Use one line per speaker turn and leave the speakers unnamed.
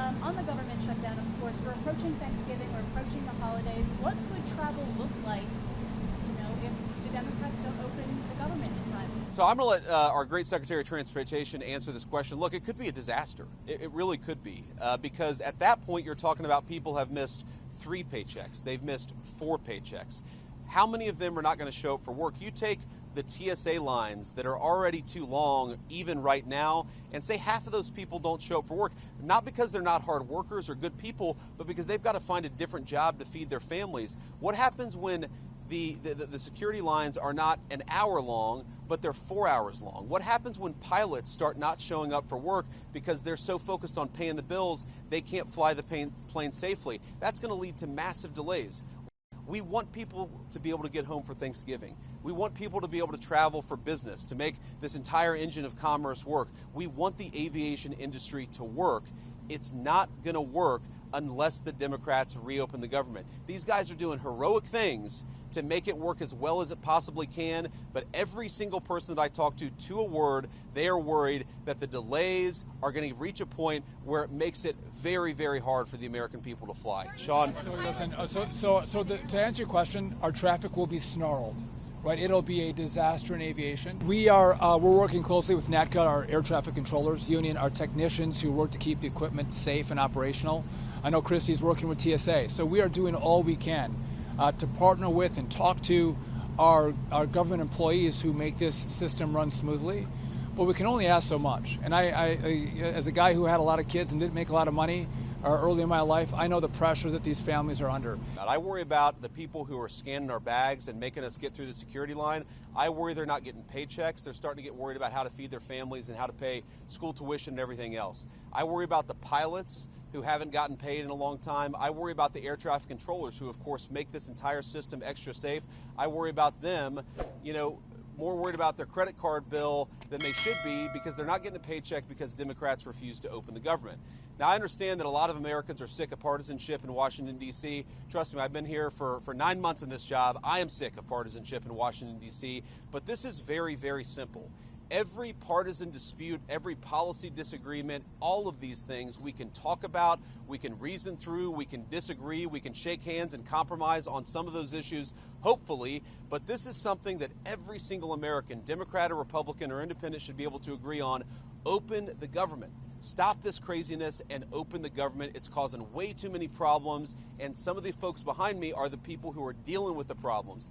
On the government shutdown, of course, we're approaching Thanksgiving, we're approaching the holidays. What could travel look like, if the Democrats don't open the government in time?
So I'm going to let our great Secretary of Transportation answer this question. Look, it could be a disaster. It really could be, because at that point you're talking about people have missed 3 paychecks. They've missed 4 paychecks. How many of them are not going to show up for work? You take the TSA lines that are already too long, even right now, and say half of those people don't show up for work, not because they're not hard workers or good people, but because they've got to find a different job to feed their families. What happens when the security lines are not an hour long, but they're 4 hours long? What happens when pilots start not showing up for work because they're so focused on paying the bills, they can't fly the plane safely? That's going to lead to massive delays. We want people to be able to get home for Thanksgiving. We want people to be able to travel for business, to make this entire engine of commerce work. We want the aviation industry to work. It's not going to work unless the Democrats reopen the government. These guys are doing heroic things to make it work as well as it possibly can, but every single person that I talk to a word, they are worried that the delays are going to reach a point where it makes it very, very hard for the American people to fly. Sean?
So listen, to answer your question, our traffic will be snarled. Right, it'll be a disaster in aviation. We're working closely with NATCA, our air traffic controllers union, our technicians who work to keep the equipment safe and operational. I know Christy's working with TSA, so we are doing all we can to partner with and talk to our government employees who make this system run smoothly. But we can only ask so much. And I, as a guy who had a lot of kids and didn't make a lot of money early in my life, I know the pressure that these families are under.
I worry about the people who are scanning our bags and making us get through the security line. I worry they're not getting paychecks. They're starting to get worried about how to feed their families and how to pay school tuition and everything else. I worry about the pilots who haven't gotten paid in a long time. I worry about the air traffic controllers who, of course, make this entire system extra safe. I worry about them, more worried about their credit card bill than they should be because they're not getting a paycheck because Democrats refuse to open the government. Now, I understand that a lot of Americans are sick of partisanship in Washington, D.C. Trust me, I've been here for 9 months in this job. I am sick of partisanship in Washington, D.C., but this is very, very simple. Every partisan dispute, every policy disagreement, all of these things we can talk about, we can reason through, we can disagree, we can shake hands and compromise on some of those issues, hopefully, but this is something that every single American, Democrat or Republican or Independent, should be able to agree on. Open the government. Stop this craziness and open the government. It's causing way too many problems, and some of the folks behind me are the people who are dealing with the problems.